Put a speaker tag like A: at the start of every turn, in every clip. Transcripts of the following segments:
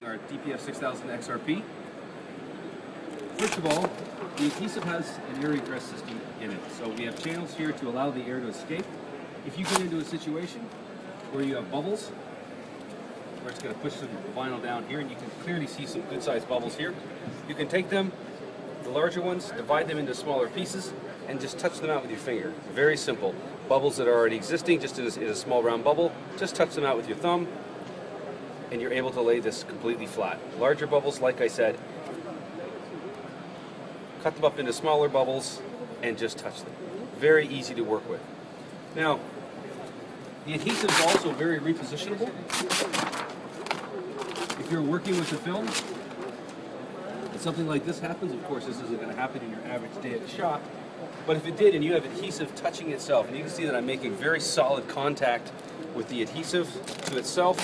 A: Our DPF 6000XRP. First of all, the adhesive has an air egress system in it. So we have channels here to allow the air to escape. If you get into a situation where you have bubbles, where it's going to push some vinyl down here, and you can clearly see some good sized bubbles here, you can take them, the larger ones, divide them into smaller pieces, and just touch them out with your finger. Very simple. Bubbles that are already existing, just in a small round bubble, just touch them out with your thumb, and you're able to lay this completely flat. Larger bubbles, like I said, cut them up into smaller bubbles and just touch them. Very easy to work with. Now, the adhesive is also very repositionable. If you're working with the film and something like this happens, of course this isn't going to happen in your average day at the shop, but if it did and you have adhesive touching itself, and you can see that I'm making very solid contact with the adhesive to itself,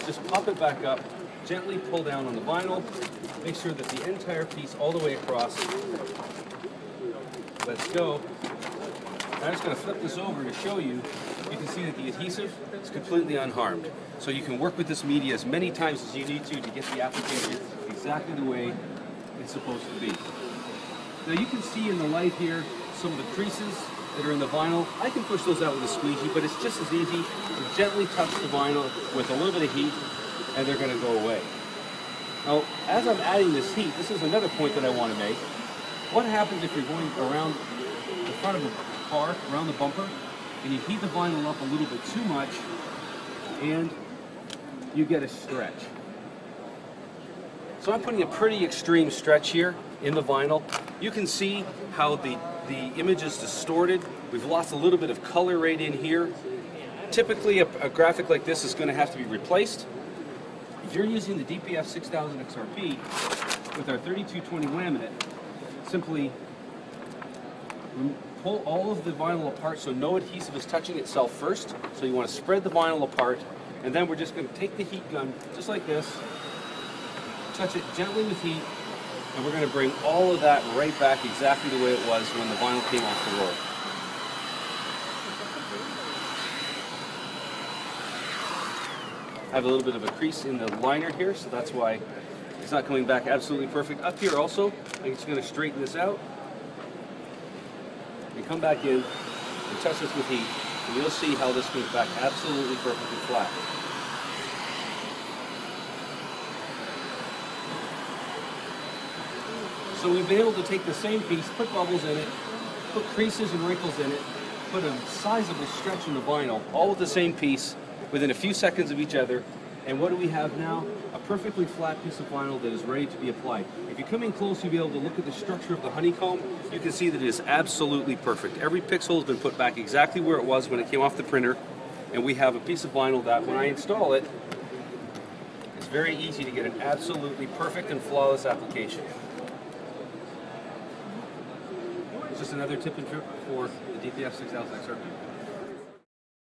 A: just pop it back up, gently pull down on the vinyl, make sure that the entire piece all the way across lets go. I'm just going to flip this over to show you. You can see that the adhesive is completely unharmed. So you can work with this media as many times as you need to get the application exactly the way it's supposed to be. Now you can see in the light here some of the creases that are in the vinyl. I can push those out with a squeegee, but it's just as easy to gently touch the vinyl with a little bit of heat and they're going to go away. Now, as I'm adding this heat, this is another point that I want to make. What happens if you're going around the front of a car, around the bumper, and you heat the vinyl up a little bit too much and you get a stretch? So I'm putting a pretty extreme stretch here in the vinyl. You can see how the image is distorted. We've lost a little bit of color right in here. Typically a graphic like this is going to have to be replaced. If you're using the DPF 6000XRP with our 3220 laminate, simply pull all of the vinyl apart so no adhesive is touching itself first. So you want to spread the vinyl apart, and then we're just going to take the heat gun just like this, touch it gently with heat, and we're going to bring all of that right back exactly the way it was when the vinyl came off the roll. I have a little bit of a crease in the liner here, so that's why it's not coming back absolutely perfect. Up here also, I'm just going to straighten this out. And come back in and touch this with heat, and you'll see how this comes back absolutely perfectly flat. So we've been able to take the same piece, put bubbles in it, put creases and wrinkles in it, put a sizable stretch in the vinyl, all with the same piece, within a few seconds of each other. And what do we have now? A perfectly flat piece of vinyl that is ready to be applied. If you come in close, you'll be able to look at the structure of the honeycomb. You can see that it is absolutely perfect. Every pixel has been put back exactly where it was when it came off the printer. And we have a piece of vinyl that, when I install it, it's very easy to get an absolutely perfect and flawless application. It's just another tip and trick for the DPF 6000XRP.